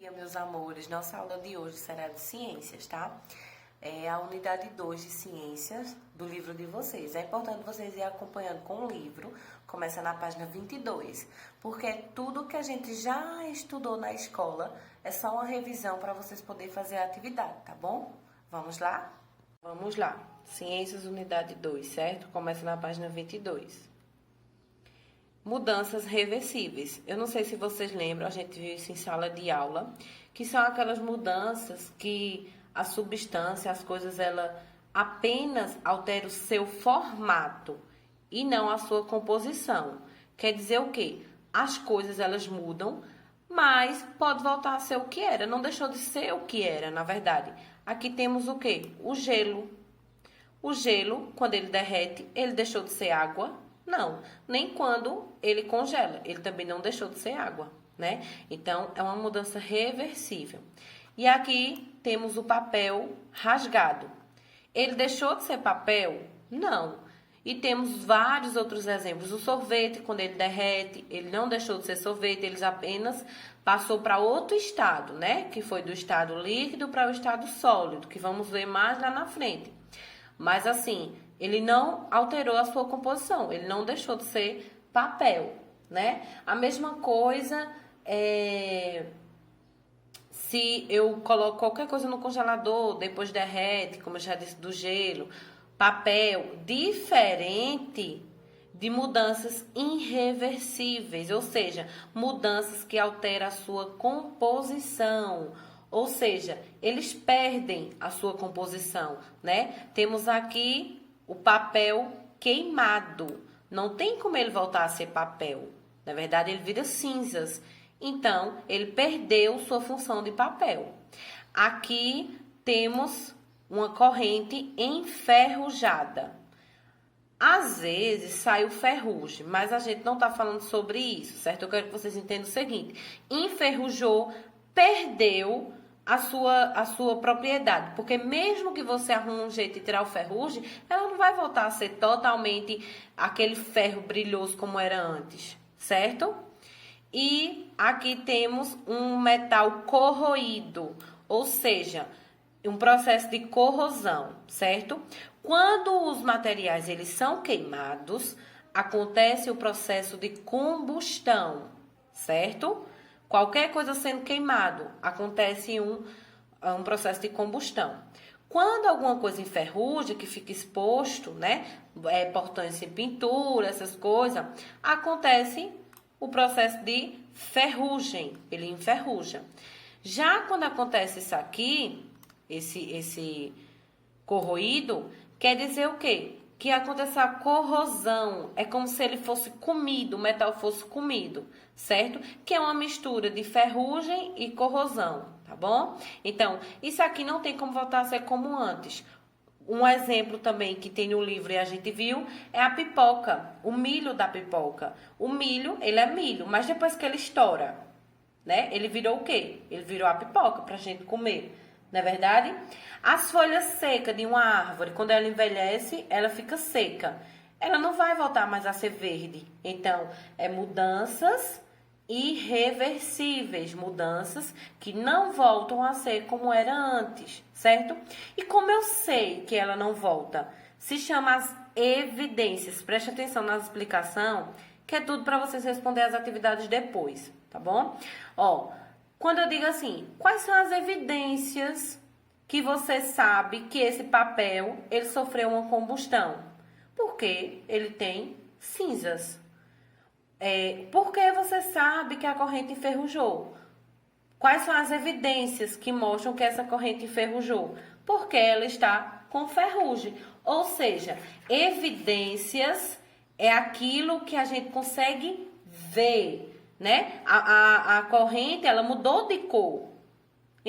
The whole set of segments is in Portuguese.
dia, meus amores. Nossa aula de hoje será de ciências, tá? É a unidade 2 de ciências do livro de vocês. É importante vocês irem acompanhando com o livro. Começa na página 22, porque tudo que a gente já estudou na escola é só uma revisão para vocês poderem fazer a atividade, tá bom? Vamos lá? Vamos lá. Ciências, unidade 2, certo? Começa na página 22. Mudanças reversíveis. Eu não sei se vocês lembram, a gente viu isso em sala de aula, que são aquelas mudanças que a substância, as coisas, ela apenas altera o seu formato e não a sua composição. Quer dizer o quê? As coisas, elas mudam, mas pode voltar a ser o que era. Não deixou de ser o que era, na verdade. Aqui temos o quê? O gelo. O gelo, quando ele derrete, ele deixou de ser água? Não, nem quando ele congela, ele também não deixou de ser água, né? Então, é uma mudança reversível. E aqui temos o papel rasgado. Ele deixou de ser papel? Não. E temos vários outros exemplos. O sorvete, quando ele derrete, ele não deixou de ser sorvete, ele apenas passou para outro estado, né? Que foi do estado líquido para o estado sólido, que vamos ver mais lá na frente. Mas assim, ele não alterou a sua composição, ele não deixou de ser papel, né? A mesma coisa se eu coloco qualquer coisa no congelador, depois derrete, como eu já disse, do gelo, papel, diferente de mudanças irreversíveis, ou seja, mudanças que alteram a sua composição. Ou seja, eles perdem a sua composição, né? Temos aqui o papel queimado. Não tem como ele voltar a ser papel. Na verdade, ele vira cinzas. Então, ele perdeu sua função de papel. Aqui temos uma corrente enferrujada. Às vezes saiu ferrugem, mas a gente não está falando sobre isso, certo? Eu quero que vocês entendam o seguinte: enferrujou, perdeu a sua propriedade, porque mesmo que você arrume um jeito de tirar o ferrugem, ela não vai voltar a ser totalmente aquele ferro brilhoso como era antes, certo? E aqui temos um metal corroído, ou seja, um processo de corrosão, certo? Quando os materiais eles são queimados, acontece o processo de combustão, certo? Qualquer coisa sendo queimado, acontece um processo de combustão. Quando alguma coisa enferruja, que fica exposto, né? Portões sem pintura, essas coisas, acontece o processo de ferrugem, ele enferruja. Já quando acontece isso aqui, esse corroído, quer dizer o quê? Que acontece a corrosão, é como se ele fosse comido, o metal fosse comido, certo? Que é uma mistura de ferrugem e corrosão, tá bom? Então, isso aqui não tem como voltar a ser como antes. Um exemplo também que tem no livro e a gente viu é a pipoca, o milho da pipoca. O milho, ele é milho, mas depois que ele estoura, né? Ele virou o quê? Ele virou a pipoca pra gente comer. Não é verdade? As folhas secas de uma árvore, quando ela envelhece, ela fica seca. Ela não vai voltar mais a ser verde. Então, é mudanças irreversíveis, mudanças que não voltam a ser como era antes, certo? E como eu sei que ela não volta? Se chama as evidências. Preste atenção na explicação, que é tudo para vocês responderem as atividades depois, tá bom? Ó, quando eu digo assim, quais são as evidências que você sabe que esse papel, ele sofreu uma combustão? Porque ele tem cinzas. Por que você sabe que a corrente enferrujou? Quais são as evidências que mostram que essa corrente enferrujou? Porque ela está com ferrugem. Ou seja, evidências é aquilo que a gente consegue ver, né? A corrente, ela mudou de cor.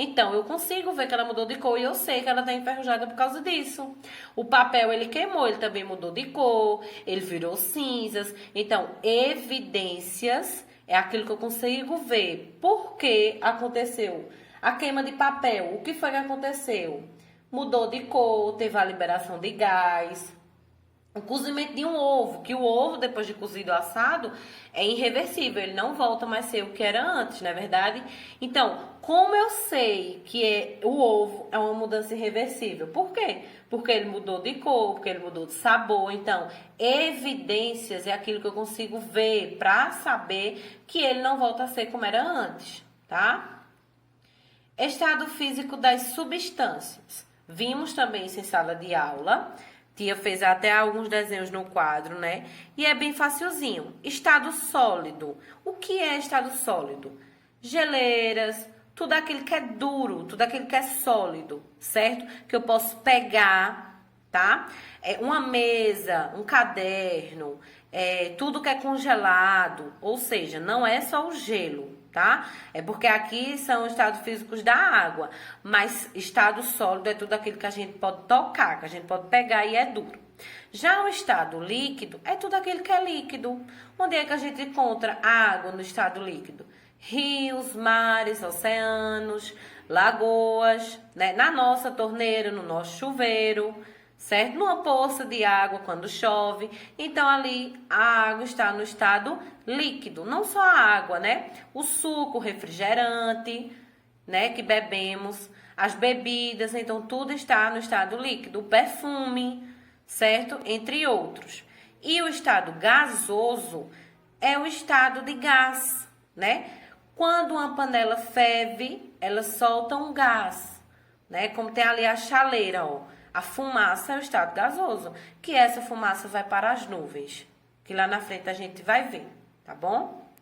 Então, eu consigo ver que ela mudou de cor e eu sei que ela está enferrujada por causa disso. O papel, ele queimou, ele também mudou de cor, ele virou cinzas. Então, evidências é aquilo que eu consigo ver. Por que aconteceu a queima de papel? O que foi que aconteceu? Mudou de cor, teve a liberação de gás, O cozimento de um ovo, que o ovo, depois de cozido ou assado, é irreversível, ele não volta mais a ser o que era antes, não é verdade? Então, como eu sei que o ovo é uma mudança irreversível? Por quê? Porque ele mudou de cor, porque ele mudou de sabor. Então, evidências é aquilo que eu consigo ver para saber que ele não volta a ser como era antes, tá? Estado físico das substâncias. Vimos também isso em sala de aula. Tia fez até alguns desenhos no quadro, né? E é bem facilzinho. Estado sólido. O que é estado sólido? Geleiras, tudo aquilo que é duro, tudo aquilo que é sólido, certo? Que eu posso pegar, tá? Uma mesa, um caderno, tudo que é congelado. Ou seja, não é só o gelo, tá? É porque aqui são estados físicos da água, mas estado sólido é tudo aquilo que a gente pode tocar, que a gente pode pegar e é duro. Já o estado líquido é tudo aquilo que é líquido. Onde é que a gente encontra água no estado líquido? Rios, mares, oceanos, lagoas, né? Na nossa torneira, no nosso chuveiro, certo? Numa poça de água quando chove. Então, ali a água está no estado líquido. Não só a água, né? O suco, o refrigerante, né? Que bebemos. As bebidas, então tudo está no estado líquido. O perfume, certo? Entre outros. E o estado gasoso é o estado de gás, né? Quando uma panela ferve, ela solta um gás, né? Como tem ali a chaleira, ó. A fumaça é o estado gasoso, que essa fumaça vai para as nuvens, que lá na frente a gente vai ver, tá bom?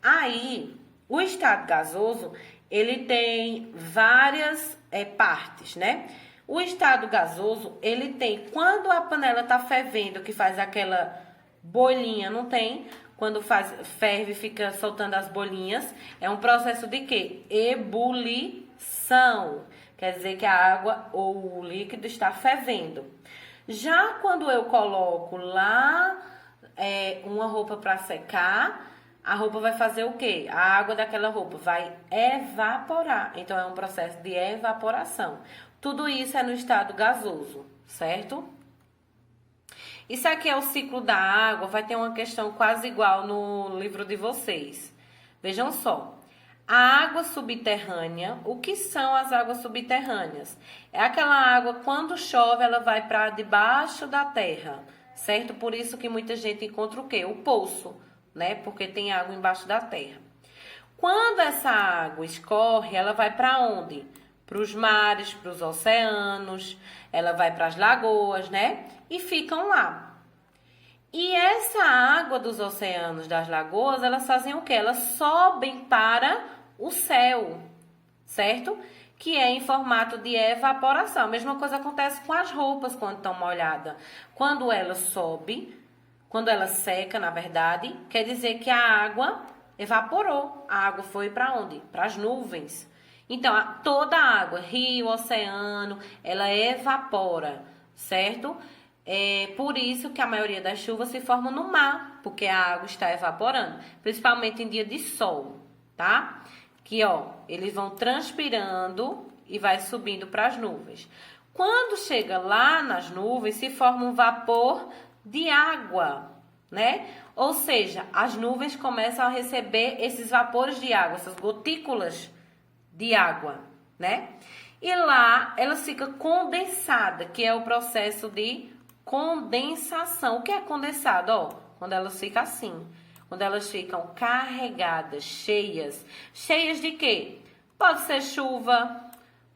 Aí, o estado gasoso, ele tem várias partes, né? O estado gasoso, ele tem, quando a panela tá fervendo, que faz aquela bolinha, não tem? Quando ferve, fica soltando as bolinhas, é um processo de quê? Ebulição. Quer dizer que a água ou o líquido está fervendo. Já quando eu coloco lá uma roupa para secar, a roupa vai fazer o quê? A água daquela roupa vai evaporar. Então, é um processo de evaporação. Tudo isso é no estado gasoso, certo? Isso aqui é o ciclo da água. Vai ter uma questão quase igual no livro de vocês. Vejam só. A água subterrânea, o que são as águas subterrâneas? É aquela água, quando chove, ela vai para debaixo da terra, certo? Por isso que muita gente encontra o quê? O poço, né? Porque tem água embaixo da terra. Quando essa água escorre, ela vai para onde? Para os mares, para os oceanos, ela vai para as lagoas, né? E ficam lá. E essa água dos oceanos, das lagoas, elas fazem o quê? Elas sobem para o céu, certo? Que é em formato de evaporação. A mesma coisa acontece com as roupas quando estão molhadas. Quando ela sobe, quando ela seca, na verdade, quer dizer que a água evaporou. A água foi para onde? Para as nuvens. Então, toda a água, rio, oceano, ela evapora, certo? É por isso que a maioria das chuvas se forma no mar, porque a água está evaporando, principalmente em dia de sol, tá? Que, ó, eles vão transpirando e vai subindo para as nuvens. Quando chega lá nas nuvens, se forma um vapor de água, né? Ou seja, as nuvens começam a receber esses vapores de água, essas gotículas de água, né? E lá ela fica condensada, que é o processo de condensação. O que é condensado? Ó, quando elas ficam assim, quando elas ficam carregadas, cheias. Cheias de quê? Pode ser chuva,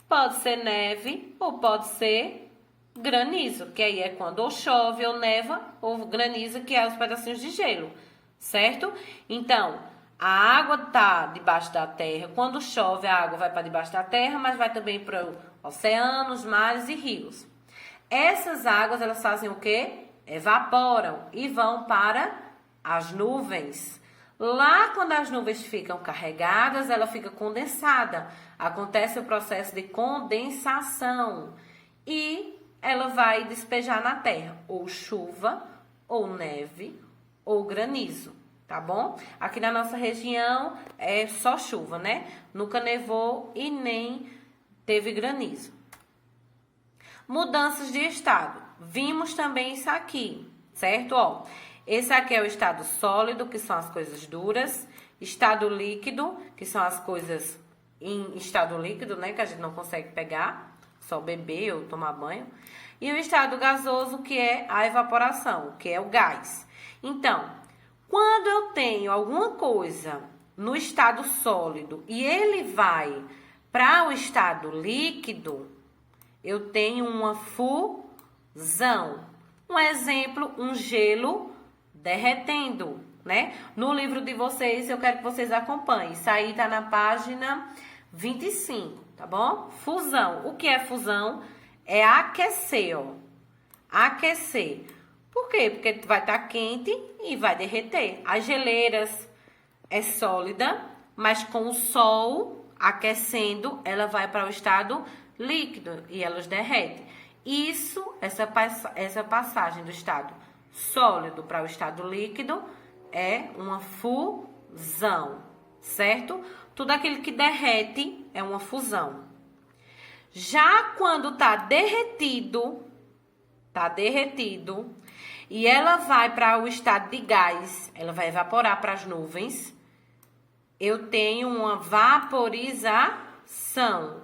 pode ser neve ou pode ser granizo, que aí é quando ou chove ou neva, ou granizo, que é os pedacinhos de gelo, certo? Então, a água tá debaixo da terra. Quando chove, a água vai para debaixo da terra, mas vai também para oceanos, mares e rios. Essas águas, elas fazem o quê? Evaporam e vão para as nuvens. Lá, quando as nuvens ficam carregadas, ela fica condensada. Acontece o processo de condensação e ela vai despejar na terra ou chuva, ou neve, ou granizo. Tá bom? Aqui na nossa região é só chuva, né? Nunca nevou e nem teve granizo. Mudanças de estado. Vimos também isso aqui, certo? Ó, esse aqui é o estado sólido, que são as coisas duras. Estado líquido, que são as coisas em estado líquido, né? Que a gente não consegue pegar, só beber ou tomar banho. E o estado gasoso, que é a evaporação, que é o gás. Então, quando eu tenho alguma coisa no estado sólido e ele vai para o estado líquido, eu tenho uma fusão. Um exemplo, um gelo derretendo, né? No livro de vocês, eu quero que vocês acompanhem. Isso aí tá na página 25, tá bom? Fusão. O que é fusão? É aquecer, ó. Aquecer. Por quê? Porque vai estar quente e vai derreter. As geleiras é sólida, mas com o sol aquecendo, ela vai para o estado líquido e elas derretem. Isso, essa passagem do estado sólido para o estado líquido é uma fusão, certo? Tudo aquilo que derrete é uma fusão. Já quando tá derretido, e ela vai para o estado de gás, ela vai evaporar para as nuvens, eu tenho uma vaporização,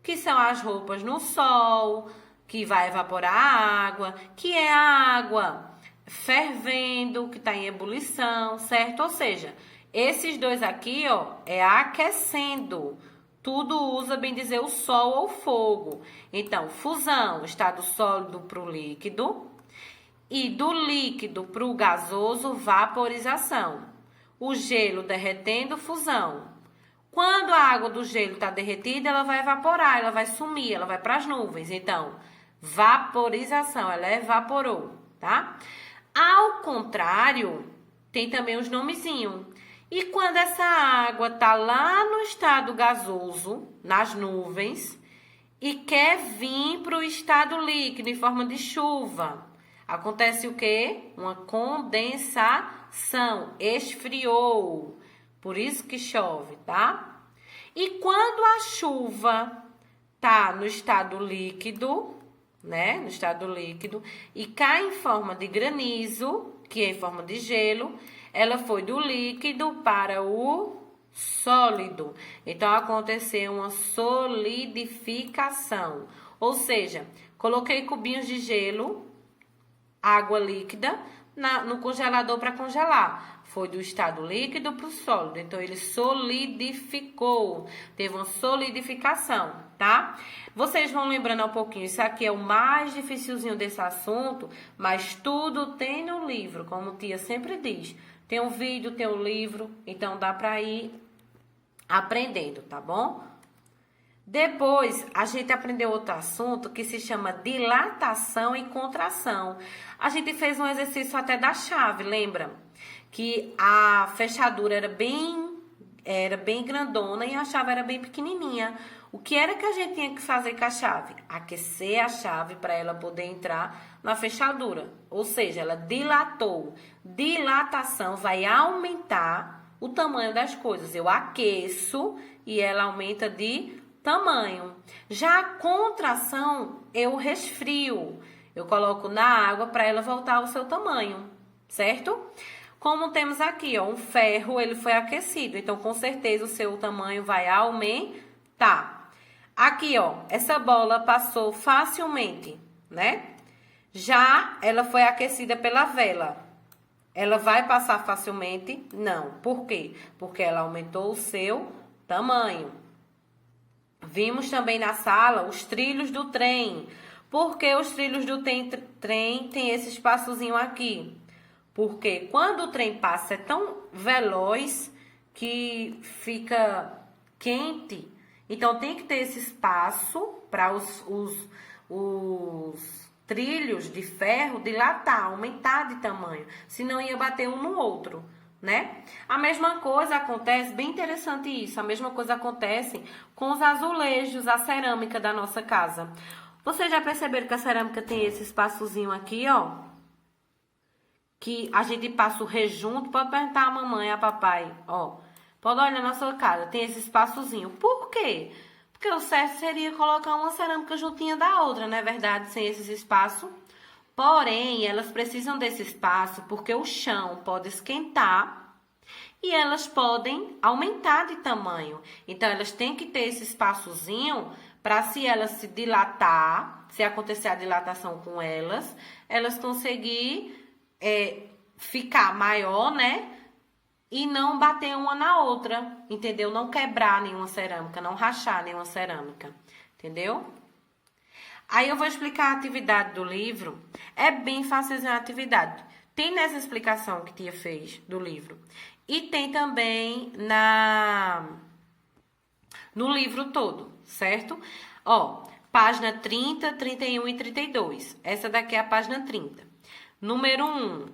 que são as roupas no sol, que vai evaporar a água, que é a água fervendo, que está em ebulição, certo? Ou seja, esses dois aqui, ó, é aquecendo. Tudo usa, bem dizer, o sol ou fogo. Então, fusão, estado sólido para o líquido. E do líquido para o gasoso, vaporização. O gelo derretendo, fusão. Quando a água do gelo está derretida, ela vai evaporar, ela vai sumir, ela vai para as nuvens. Então, vaporização, ela evaporou, tá? Ao contrário, tem também os nomezinhos. E quando essa água tá lá no estado gasoso, nas nuvens, e quer vir para o estado líquido em forma de chuva, acontece o quê? Uma condensação, esfriou. Por isso que chove, tá? E quando a chuva tá no estado líquido, né? No estado líquido, e cai em forma de granizo, que é em forma de gelo, ela foi do líquido para o sólido. Então, aconteceu uma solidificação. Ou seja, coloquei cubinhos de gelo, água líquida, no congelador para congelar. Foi do estado líquido para o sólido. Então, ele solidificou. Teve uma solidificação, tá? Vocês vão lembrando um pouquinho. Isso aqui é o mais dificilzinho desse assunto, mas tudo tem no livro, como tia sempre diz. Tem um vídeo, tem um livro, então dá para ir aprendendo, tá bom? Depois, a gente aprendeu outro assunto que se chama dilatação e contração. A gente fez um exercício até da chave, lembra? Que a fechadura era bem grandona e a chave era bem pequenininha. O que era que a gente tinha que fazer com a chave? Aquecer a chave para ela poder entrar na fechadura. Ou seja, ela dilatou. Dilatação vai aumentar o tamanho das coisas. Eu aqueço e ela aumenta de tamanho. Já a contração, eu resfrio. Eu coloco na água para ela voltar ao seu tamanho, certo? Como temos aqui, ó, um ferro, ele foi aquecido. Então, com certeza, o seu tamanho vai aumentar. Aqui, ó, essa bola passou facilmente, né? Já ela foi aquecida pela vela. Ela vai passar facilmente? Não. Por quê? Porque ela aumentou o seu tamanho. Vimos também na sala os trilhos do trem. Por que os trilhos do trem tem esse espaçozinho aqui? Porque quando o trem passa é tão veloz que fica quente. Então, tem que ter esse espaço para os trilhos de ferro dilatar, aumentar de tamanho. Senão ia bater um no outro, né? A mesma coisa acontece, bem interessante isso, a mesma coisa acontece com os azulejos, a cerâmica da nossa casa. Vocês já perceberam que a cerâmica tem esse espaçozinho aqui, ó? Que a gente passa o rejunto, pode perguntar a mamãe, a papai, ó. Pode olhar na sua casa, tem esse espaçozinho. Por quê? Porque o certo seria colocar uma cerâmica juntinha da outra, não é verdade? Sem esse espaço. Porém, elas precisam desse espaço porque o chão pode esquentar e elas podem aumentar de tamanho. Então, elas têm que ter esse espaçozinho para, se elas se dilatar, se acontecer a dilatação com elas, elas conseguir ficar maior, né? E não bater uma na outra, entendeu? Não quebrar nenhuma cerâmica, não rachar nenhuma cerâmica, entendeu? Aí eu vou explicar a atividade do livro. É bem fácil fazer a atividade. Tem nessa explicação que tia fez do livro. E tem também no livro todo, certo? Ó, página 30, 31 e 32. Essa daqui é a página 30. Número 1.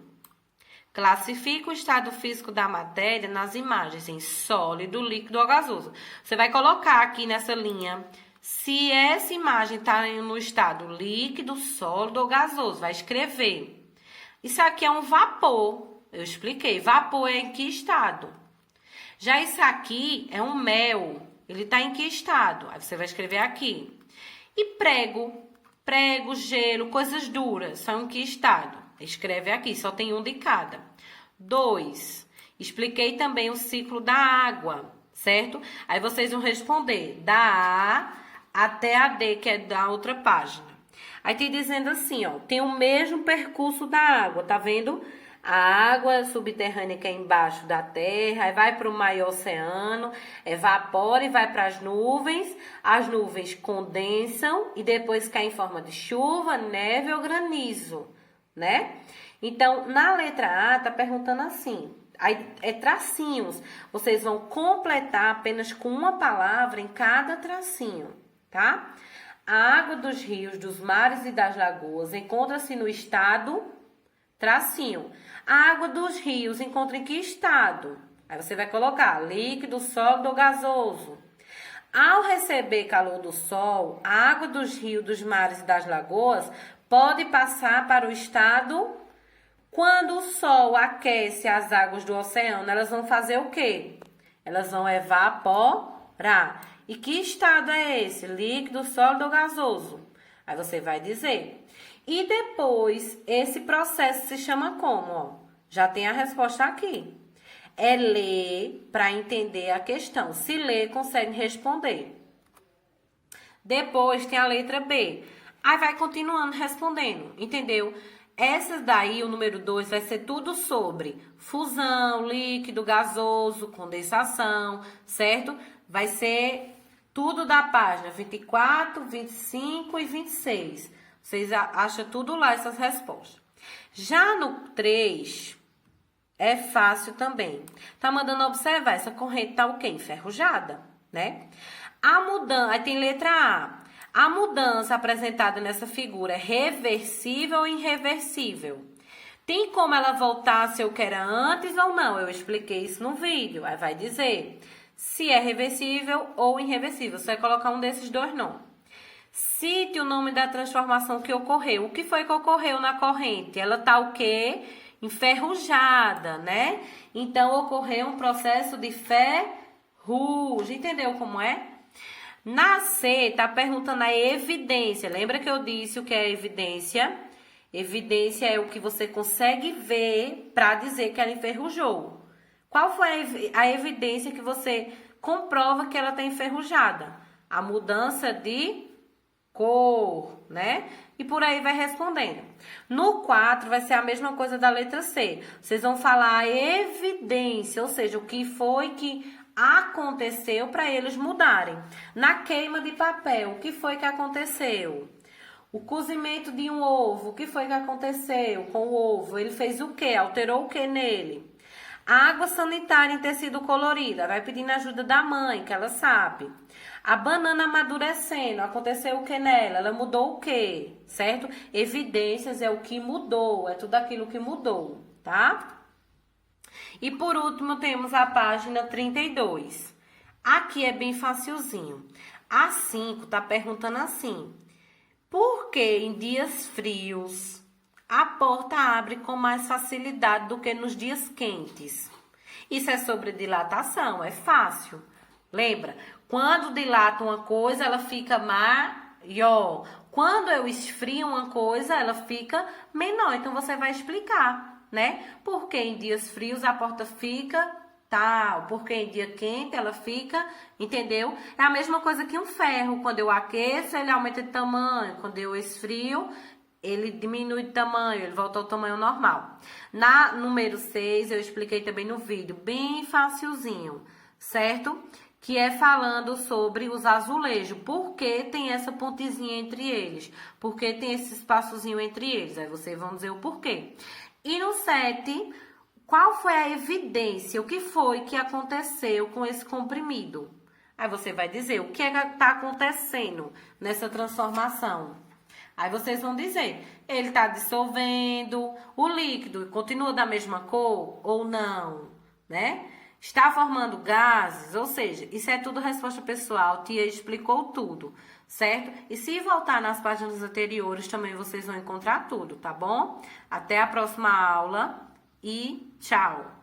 Classifica o estado físico da matéria nas imagens em sólido, líquido ou gasoso. Você vai colocar aqui nessa linha se essa imagem está no estado líquido, sólido ou gasoso. Vai escrever. Isso aqui é um vapor. Eu expliquei. Vapor é em que estado? Já isso aqui é um mel. Ele está em que estado? Aí você vai escrever aqui. E prego. Prego, gelo, coisas duras. São em que estado? Escreve aqui, só tem um de cada. 2. Expliquei também o ciclo da água, certo? Aí vocês vão responder da A até a D, que é da outra página. Aí tem dizendo assim, ó, tem o mesmo percurso da água, tá vendo? A água subterrânea que é embaixo da terra, aí vai para o maior oceano, evapora e vai para as nuvens condensam e depois cai em forma de chuva, neve ou granizo, né? Então, na letra A, tá perguntando assim, aí é tracinhos, vocês vão completar apenas com uma palavra em cada tracinho, tá? A água dos rios, dos mares e das lagoas encontra-se no estado, tracinho. A água dos rios encontra em que estado? Aí você vai colocar líquido, sólido ou gasoso. Ao receber calor do sol, a água dos rios, dos mares e das lagoas pode passar para o estado. Quando o sol aquece as águas do oceano, elas vão fazer o quê? Elas vão evaporar. E que estado é esse? Líquido, sólido ou gasoso? Aí você vai dizer. E depois, esse processo se chama como? Ó, já tem a resposta aqui. É ler para entender a questão. Se ler, consegue responder. Depois tem a letra B. Aí vai continuando respondendo, entendeu? Essa daí, o número 2, vai ser tudo sobre fusão, líquido, gasoso, condensação, certo? Vai ser tudo da página 24, 25 e 26. Vocês acham tudo lá, essas respostas. Já no 3, é fácil também. Tá mandando observar, essa corrente tá o quê? Enferrujada, né? A mudança, aí tem letra A. A mudança apresentada nessa figura é reversível ou irreversível? Tem como ela voltar a ser o que era antes ou não? Eu expliquei isso no vídeo. Aí vai dizer se é reversível ou irreversível. Você vai colocar um desses dois nomes. Cite o nome da transformação que ocorreu. O que foi que ocorreu na corrente? Ela tá o quê? Enferrujada, né? Então, ocorreu um processo de ferrugem. Entendeu como é? Na C, tá perguntando a evidência. Lembra que eu disse o que é evidência? Evidência é o que você consegue ver para dizer que ela enferrujou. Qual foi a evidência que você comprova que ela está enferrujada? A mudança de cor, né? E por aí vai respondendo. No 4 vai ser a mesma coisa da letra C. Vocês vão falar a evidência, ou seja, o que foi que aconteceu para eles mudarem. Na queima de papel, o que foi que aconteceu? O cozimento de um ovo, o que foi que aconteceu com o ovo? Ele fez o quê? Alterou o quê nele? A água sanitária em tecido colorida, vai pedindo ajuda da mãe, que ela sabe. A banana amadurecendo, aconteceu o que nela? Ela mudou o quê? Certo? Evidências é o que mudou, é tudo aquilo que mudou, tá? E por último, temos a página 32. Aqui é bem facilzinho. A 5 tá perguntando assim: por que em dias frios a porta abre com mais facilidade do que nos dias quentes? Isso é sobre dilatação, é fácil. Lembra? Quando dilata uma coisa, ela fica maior. Quando eu esfrio uma coisa, ela fica menor. Então, você vai explicar, né? Porque em dias frios a porta fica tal, porque em dia quente ela fica, entendeu? É a mesma coisa que um ferro. Quando eu aqueço, ele aumenta de tamanho. Quando eu esfrio, ele diminui de tamanho, ele volta ao tamanho normal. Na número 6, eu expliquei também no vídeo, bem facilzinho, certo? Que é falando sobre os azulejos. Por que tem essa pontezinha entre eles? Por que tem esse espaçozinho entre eles? Aí vocês vão dizer o porquê. E no 7, qual foi a evidência? O que foi que aconteceu com esse comprimido? Aí você vai dizer o que está acontecendo nessa transformação. Aí vocês vão dizer, ele está dissolvendo, o líquido continua da mesma cor ou não, né? Está formando gases, ou seja, isso é tudo resposta pessoal, tia explicou tudo, certo? E se voltar nas páginas anteriores, também vocês vão encontrar tudo, tá bom? Até a próxima aula e tchau!